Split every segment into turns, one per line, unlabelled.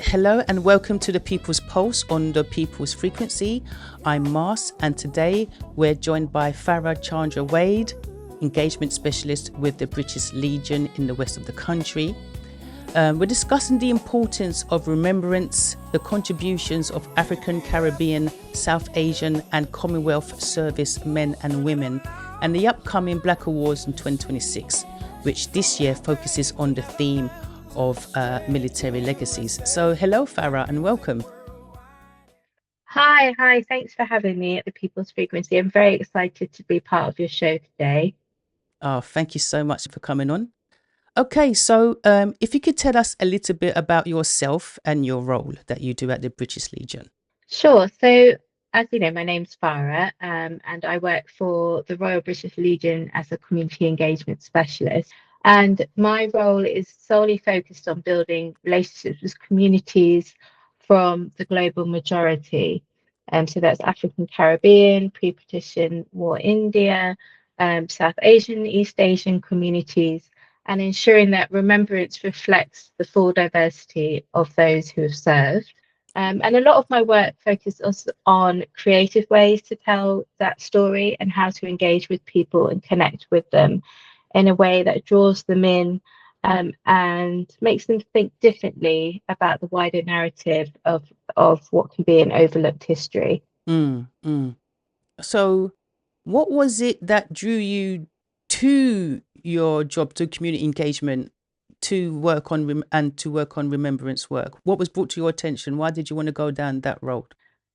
Hello and welcome to the People's Pulse on the People's Frequency. I'm Mars, and today we're joined by Farrah Chandra-Wade, engagement specialist with the British Legion in the west of the country. We're discussing the importance of remembrance, the contributions of African, Caribbean, South Asian and Commonwealth service men and women, and the upcoming BLAC Awards in 2026, which this year focuses on the theme of military legacies. So hello Farrah and welcome.
Hi, thanks for having me at the People's Frequency. I'm very excited to be part of your show today.
Oh, thank you so much for coming on. Okay, so if you could tell us a little bit about yourself and your role that you do at the British Legion.
Sure. So, as you know, my name's Farrah, and I work for the Royal British Legion as a community engagement specialist. And my role is solely focused on building relationships with communities from the global majority. So that's African, Caribbean, pre-partition war India, South Asian, East Asian communities, and ensuring that remembrance reflects the full diversity of those who have served. And a lot of my work focuses on creative ways to tell that story and how to engage with people and connect with them in a way that draws them in and makes them think differently about the wider narrative of what can be an overlooked history.
So what was it that drew you to your job, to community engagement, to work on remembrance work? What was brought to your attention? Why did you want to go down that road?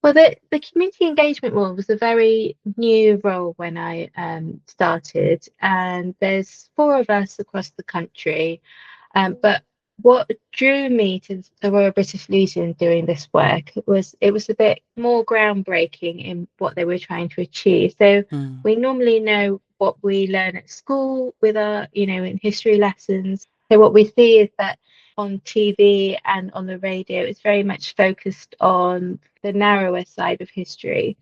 Well, the community engagement role was a very new role when I started, and there's 4 of us across the country. But what drew me to the Royal British Legion doing this work was it was a bit more groundbreaking in what they were trying to achieve. So we normally know what we learn at school with our, in history lessons. So what we see is that on TV and on the radio, it's very much focused on the narrower side of history.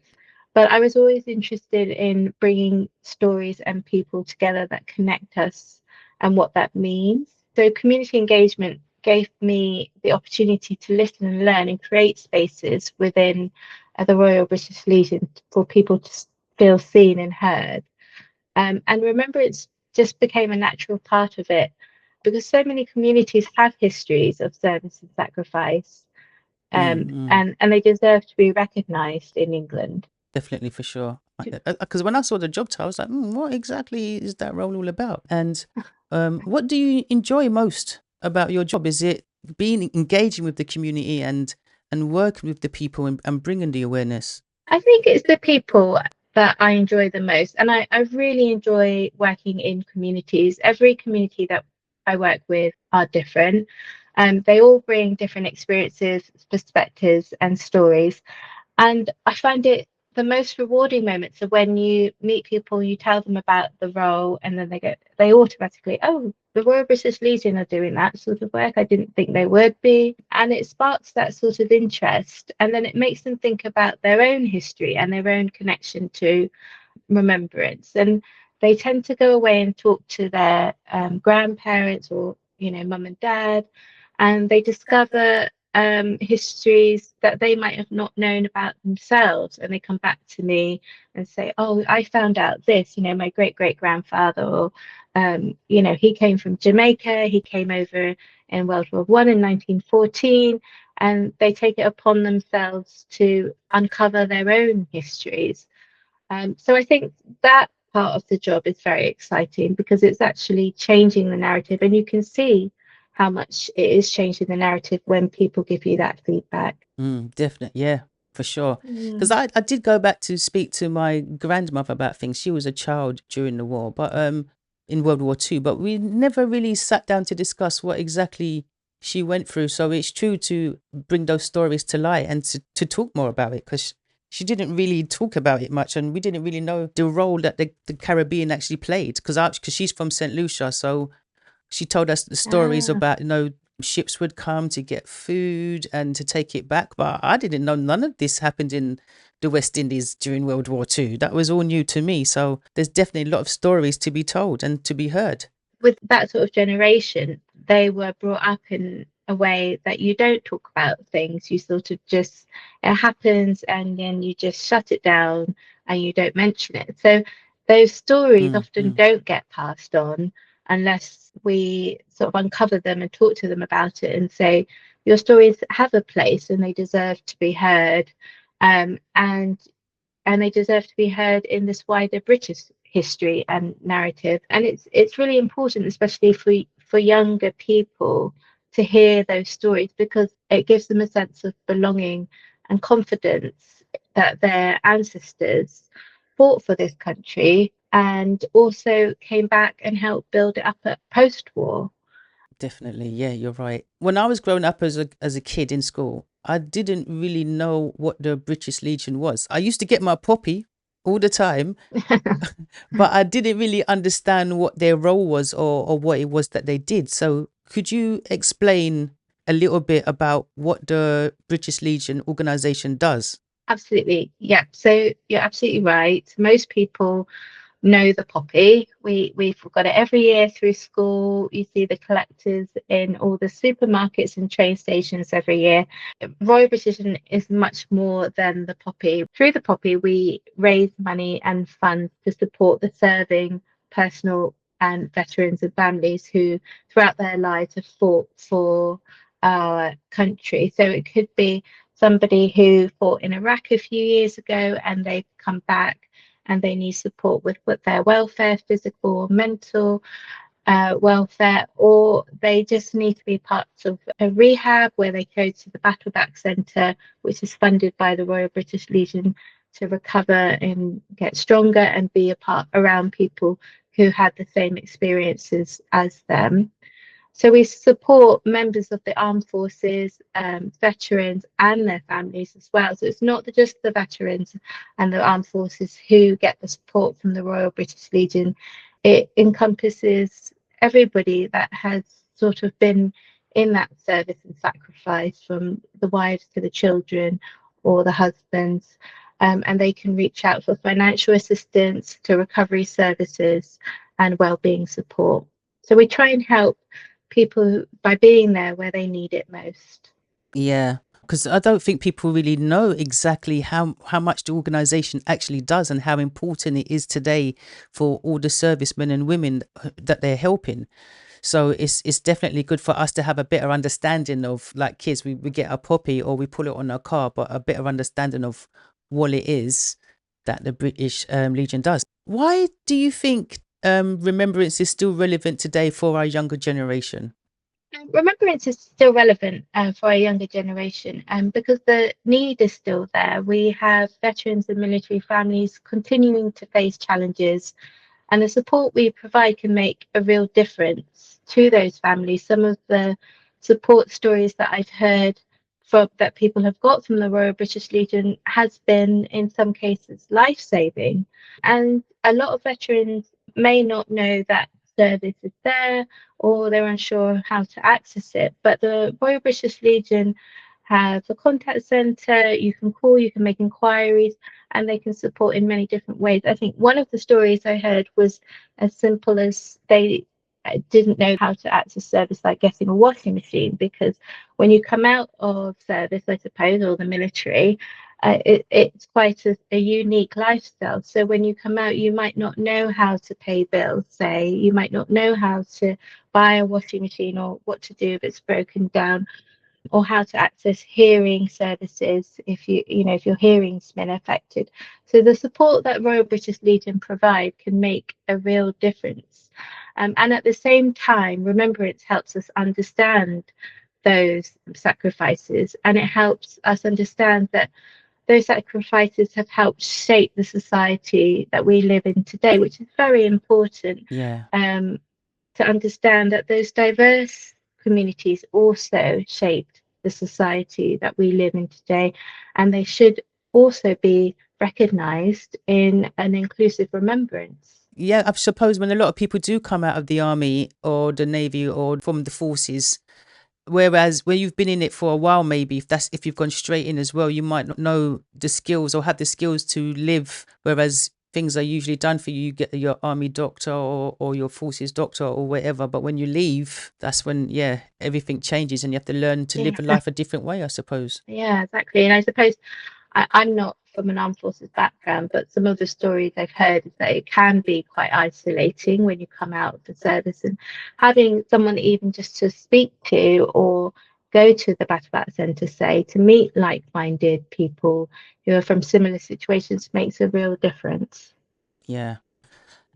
But I was always interested in bringing stories and people together that connect us and what that means. So community engagement gave me the opportunity to listen and learn and create spaces within the Royal British Legion for people to feel seen and heard. And remembrance just became a natural part of it, because so many communities have histories of service and sacrifice, and they deserve to be recognised in England.
Definitely, for sure. Because when I saw the job title, I was like, what exactly is that role all about? And what do you enjoy most about your job? Is it engaging with the community and working with the people and bringing the awareness?
I think it's the people that I enjoy the most. And I really enjoy working in communities. Every community that I work with are different. They all bring different experiences, perspectives, and stories. And I find it the most rewarding moments are when you meet people, you tell them about the role, and then they automatically, oh, the Royal British Legion are doing that sort of work. I didn't think they would be. And it sparks that sort of interest. And then it makes them think about their own history and their own connection to remembrance. And they tend to go away and talk to their grandparents or, mum and dad, and they discover histories that they might have not known about themselves, and they come back to me and say, oh, I found out this, my great grandfather, or he came from Jamaica, he came over in World War I in 1914, and they take it upon themselves to uncover their own histories. So I think that part of the job is very exciting, because it's actually changing the narrative, and you can see how much it is changing the narrative when people give you that feedback.
Definitely, yeah, for sure. Because I did go back to speak to my grandmother about things. She was a child during the war, but in World War II, but we never really sat down to discuss what exactly she went through. So it's true to bring those stories to light and to talk more about it, because she didn't really talk about it much, and we didn't really know the role that the Caribbean actually played, because she's from St. Lucia, so she told us the stories about, ships would come to get food and to take it back. But I didn't know none of this happened in the West Indies during World War II. That was all new to me. So there's definitely a lot of stories to be told and to be heard.
With that sort of generation, they were brought up in a way that you don't talk about things. You sort of just, it happens and then you just shut it down and you don't mention it. So those stories
Mm,
often
mm.
don't get passed on unless we sort of uncover them and talk to them about it and say, your stories have a place and they deserve to be heard. And they deserve to be heard in this wider British history and narrative. And it's really important, especially for younger people, to hear those stories because it gives them a sense of belonging and confidence that their ancestors fought for this country and also came back and helped build it up at post-war.
Definitely. Yeah, you're right. When I was growing up as a kid in school, I didn't really know what the British Legion was. I used to get my poppy all the time, but I didn't really understand what their role was or what it was that they did. So could you explain a little bit about what the British Legion organization does?
Absolutely. Yeah. So you're absolutely right. Most people know the poppy. We've got it every year through school. You see the collectors in all the supermarkets and train stations every year. Royal British is much more than the poppy. Through the poppy, we raise money and funds to support the serving personnel and veterans and families who, throughout their lives, have fought for our country. So it could be somebody who fought in Iraq a few years ago and they've come back and they need support with their welfare, physical or mental welfare, or they just need to be parts of a rehab where they go to the Battleback Centre, which is funded by the Royal British Legion to recover and get stronger and be a part around people who had the same experiences as them. So we support members of the armed forces, veterans, and their families as well. So it's not just the veterans and the armed forces who get the support from the Royal British Legion. It encompasses everybody that has sort of been in that service and sacrifice, from the wives to the children or the husbands. And they can reach out for financial assistance, to recovery services, and wellbeing support. So we try and help people by being there where they need it most.
Yeah, because I don't think people really know exactly how much the organization actually does and how important it is today for all the servicemen and women that they're helping. So it's definitely good for us to have a better understanding of, like kids, we get a puppy or we pull it on our car, but a better understanding of what it is that the British Legion does. Why do you think remembrance is still relevant today for our younger generation?
Remembrance is still relevant for a younger generation because the need is still there. We have veterans and military families continuing to face challenges, and the support we provide can make a real difference to those families. Some of the support stories that I've heard from that people have got from the Royal British Legion has been, in some cases, life-saving. And a lot of veterans may not know that service is there, or they're unsure how to access it. But the Royal British Legion has a contact centre. You can call, you can make inquiries, and they can support in many different ways. I think one of the stories I heard was as simple as they didn't know how to access service like getting a washing machine, because when you come out of service, I suppose, or the military, it's quite a unique lifestyle. So when you come out, you might not know how to pay bills, say, you might not know how to buy a washing machine or what to do if it's broken down, or how to access hearing services if if your hearing's been affected. So the support that Royal British Legion provide can make a real difference. And at the same time, Remembrance helps us understand those sacrifices, and it helps us understand that those sacrifices have helped shape the society that we live in today, which is very important.
Yeah.
Um, to understand that those diverse communities also shaped the society that we live in today, and they should also be recognised in an inclusive remembrance.
Yeah, I suppose when a lot of people do come out of the army or the navy or from the forces, whereas where you've been in it for a while, maybe if you've gone straight in as well, you might not know the skills or have the skills to live. Whereas things are usually done for you. You get your army doctor or your forces doctor or whatever. But when you leave, that's when, yeah, everything changes and you have to learn to live a
Yeah,
life a different way, I suppose.
yeah, exactly. And I suppose I'm not from an armed forces background, but some of the stories I've heard is that it can be quite isolating when you come out of the service, and having someone even just to speak to or go to the Battle Act Centre, say, to meet like-minded people who are from similar situations makes a real difference.
Yeah.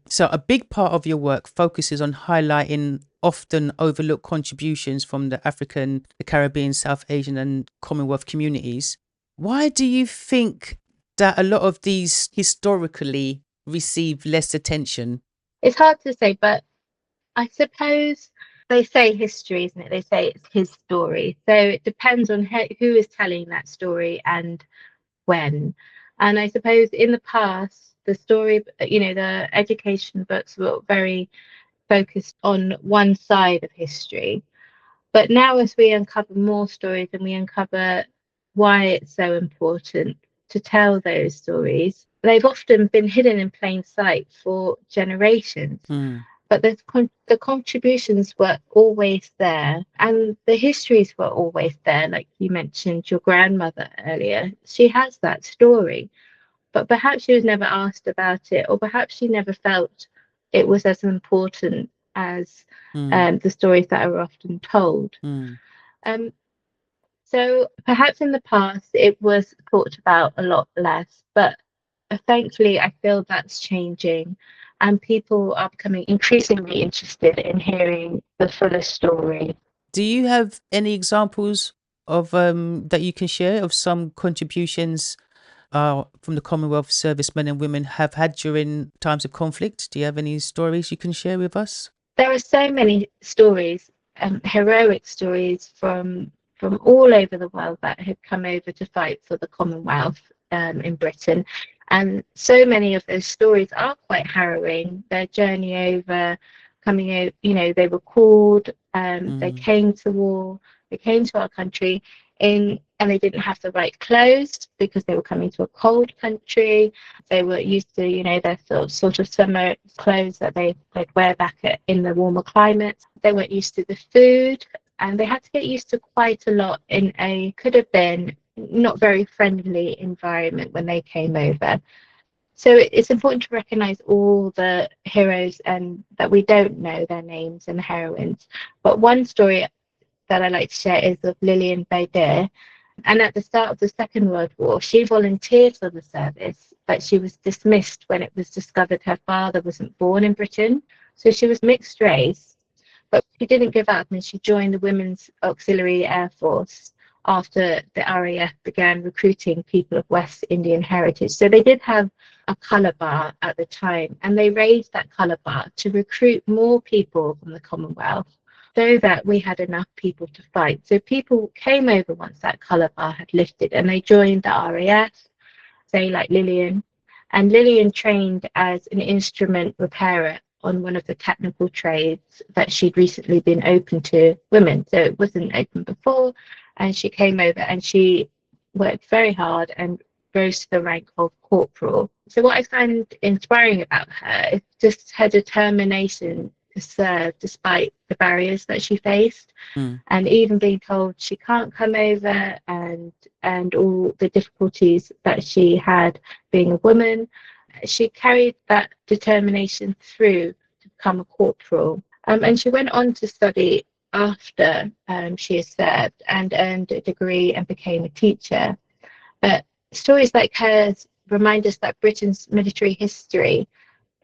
So a big part of your work focuses on highlighting often overlooked contributions from the African, the Caribbean, South Asian, and Commonwealth communities. Why do you think that a lot of these historically receive less attention?
It's hard to say, but I suppose they say history, isn't it? They say it's his story. So it depends on who is telling that story and when. And I suppose in the past, the story, the education books were very focused on one side of history. But now, as we uncover more stories and we uncover why it's so important to tell those stories, they've often been hidden in plain sight for generations.
Mm,
But the contributions were always there, and the histories were always there. Like you mentioned, your grandmother earlier, she has that story, but perhaps she was never asked about it, or perhaps she never felt it was as important as
mm,
the stories that are often told.
mm.
Um, so perhaps in the past it was talked about a lot less, but thankfully I feel that's changing, and people are becoming increasingly interested in hearing the fuller story.
Do you have any examples of that you can share of some contributions from the Commonwealth servicemen and women have had during times of conflict? Do you have any stories you can share with us?
There are so many stories, heroic stories from all over the world that have come over to fight for the Commonwealth in Britain. And so many of those stories are quite harrowing. Their journey over, coming out, they were called, they
Mm,
came to war, they came to our country and they didn't have the right clothes because they were coming to a cold country. They were used to, their sort of summer clothes that they'd wear back in the warmer climates. They weren't used to the food, and they had to get used to quite a lot in a could have been not very friendly environment when they came over. So it's important to recognise all the heroes and that we don't know their names and the heroines. But one story that I like to share is of Lillian Bader. And at the start of the Second World War, she volunteered for the service, but she was dismissed when it was discovered her father wasn't born in Britain. So she was mixed race, but she didn't give up and she joined the Women's Auxiliary Air Force after the RAF began recruiting people of West Indian heritage. So they did have a colour bar at the time, and they raised that colour bar to recruit more people from the Commonwealth so that we had enough people to fight. So people came over once that colour bar had lifted and they joined the RAF, say like Lillian. And Lillian trained as an instrument repairer on one of the technical trades that she'd recently been open to women. So it wasn't open before. And she came over and she worked very hard and rose to the rank of corporal. So what I find inspiring about her is just her determination to serve despite the barriers that she faced,
mm.
and even being told she can't come over, and all the difficulties that she had being a woman. She carried that determination through to become a corporal, and she went on to study after she had served and earned a degree and became a teacher. But stories like hers remind us that Britain's military history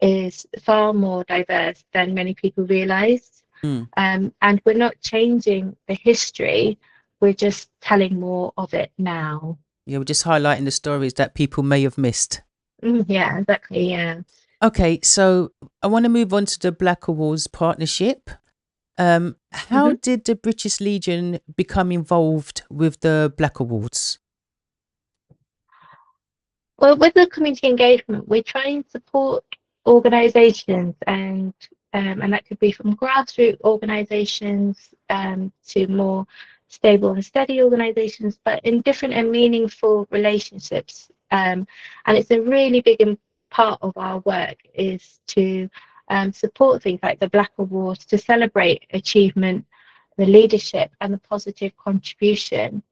is far more diverse than many people realise.
Mm.
And we're not changing the history, we're just telling more of it now.
Yeah, we're just highlighting the stories that people may have missed.
Yeah, exactly. Yeah.
Okay, so I want to move on to the BLAC Awards partnership. How
Mm-hmm.
did the British Legion become involved with the BLAC Awards?
Well, with the community engagement, we try and support organisations, and that could be from grassroots organisations to more stable and steady organisations, but in different and meaningful relationships. And it's a really big part of our work is to support things like the BLAC Awards, to celebrate achievement, the leadership and the positive contribution.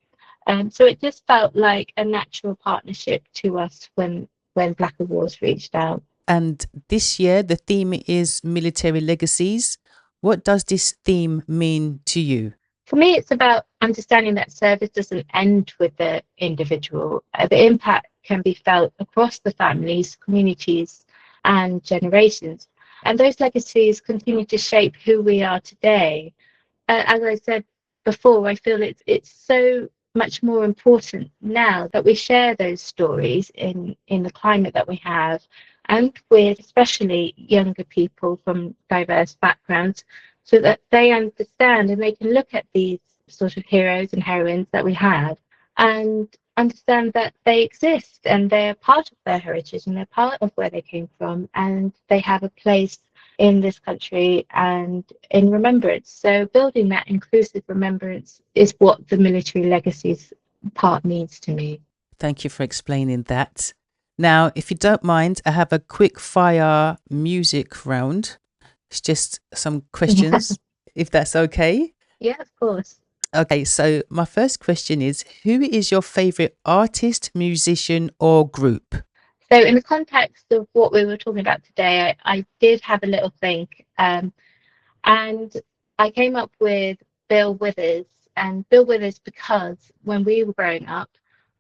So it just felt like a natural partnership to us when BLAC Awards reached out.
And this year, the theme is military legacies. What does this theme mean to you?
For me, it's about understanding that service doesn't end with the individual. The impact can be felt across the families, communities, and generations. And those legacies continue to shape who we are today. As I said before, I feel it's so much more important now that we share those stories in the climate that we have, and with especially younger people from diverse backgrounds, so that they understand and they can look at these sort of heroes and heroines that we have and understand that they exist and they're part of their heritage and they're part of where they came from, and they have a place in this country and in remembrance. So building that inclusive remembrance is what the military legacies part means to me.
Thank you for explaining that. Now, if you don't mind, I have a quick fire music round. It's just some questions, if that's okay.
Yeah, of course.
Okay, so my first question is, who is your favorite artist, musician, or group?
So in the context of what we were talking about today, I did have a little think, and I came up with Bill Withers. And Bill Withers, because when we were growing up,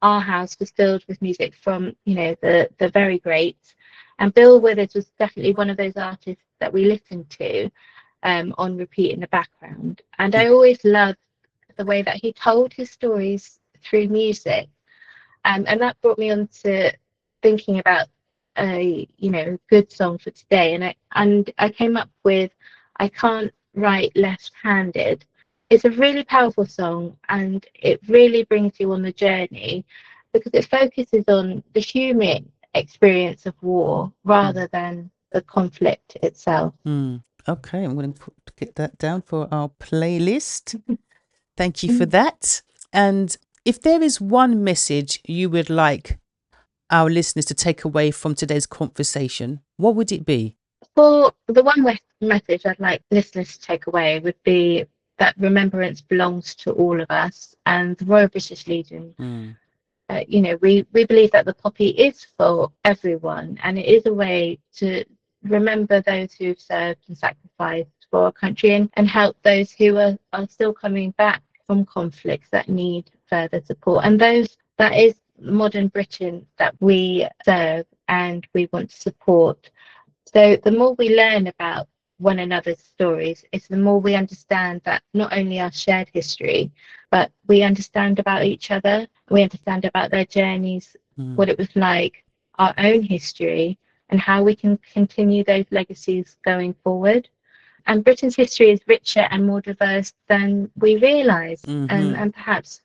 our house was filled with music from, the very greats. And Bill Withers was definitely one of those artists that we listened to on repeat in the background. And I always loved the way that he told his stories through music. And that brought me on to thinking about a good song for today, and I came up with I Can't Write Left-Handed. It's a really powerful song, and it really brings you on the journey because it focuses on the human experience of war rather than the conflict itself.
Okay, I'm going to get that down for our playlist. Thank you for that. And if there is one message you would like our listeners to take away from today's conversation, what would it be?
For the one message I'd like listeners to take away would be that remembrance belongs to all of us, and the Royal British Legion. We believe that the poppy is for everyone, and it is a way to remember those who've served and sacrificed for our country, and help those who are still coming back from conflicts that need further support. And that is modern Britain that we serve and we want to support. So the more we learn about one another's stories, it's the more we understand that not only our shared history, but we understand about each other, we understand about their journeys, what it was like, our own history, and how we can continue those legacies going forward. And Britain's history is richer and more diverse than we realise, and perhaps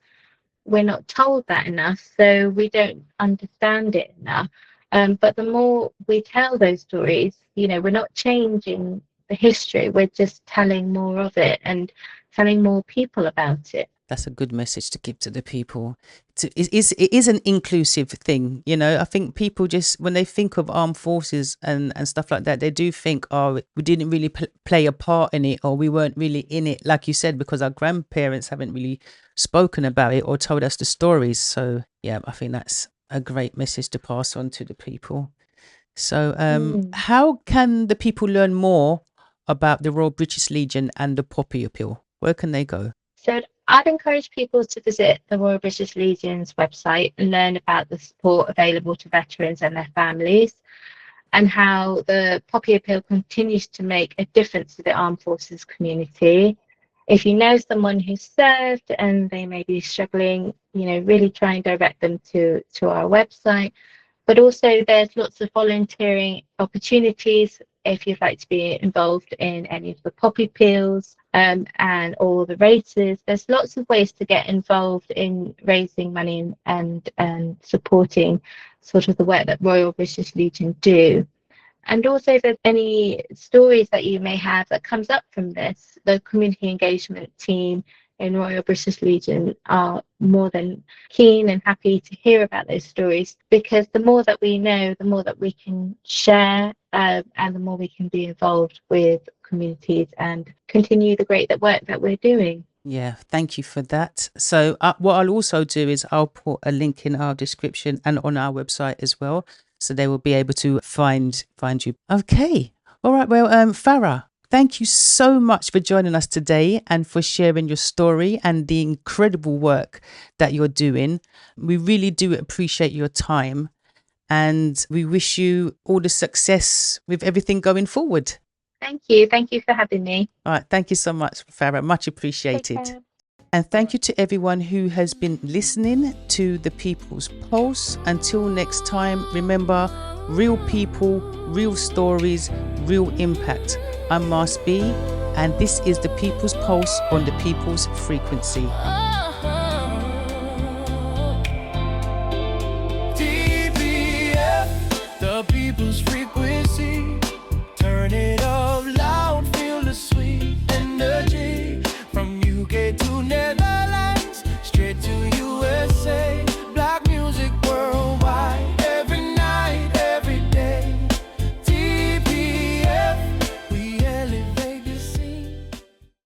we're not told that enough, so we don't understand it enough. But the more we tell those stories, we're not changing the history, we're just telling more of it and telling more people about it.
That's a good message to give to the people. It is an inclusive thing, I think people just, when they think of armed forces and stuff like that, they do think, oh, we didn't really play a part in it, or we weren't really in it, like you said, because our grandparents haven't really spoken about it or told us the stories. So yeah, I think that's a great message to pass on to the people. So how can the people learn more about the Royal British Legion and the Poppy Appeal? Where can they go?
So I'd encourage people to visit the Royal British Legion's website and learn about the support available to veterans and their families, and how the Poppy Appeal continues to make a difference to the armed forces community. If you know someone who's served and they may be struggling, really try and direct them to our website. But also there's lots of volunteering opportunities if you'd like to be involved in any of the poppy peels and all the races. There's lots of ways to get involved in raising money and supporting sort of the work that Royal British Legion do. And also, if there's any stories that you may have that comes up from this, the community engagement team in Royal British Legion are more than keen and happy to hear about those stories, because the more that we know, the more that we can share, and the more we can be involved with communities and continue the great work that we're doing.
Yeah, thank you for that. So what I'll also do is I'll put a link in our description and on our website as well, so they will be able to find you. Okay. All right. Well, Farrah, thank you so much for joining us today and for sharing your story and the incredible work that you're doing. We really do appreciate your time, and we wish you all the success with everything going forward.
Thank you. Thank you for having me.
All right. Thank you so much, Farrah. Much appreciated. And thank you to everyone who has been listening to The People's Pulse. Until next time, remember, real people, real stories, real impact. I'm Mars B, and this is The People's Pulse on The People's Frequency.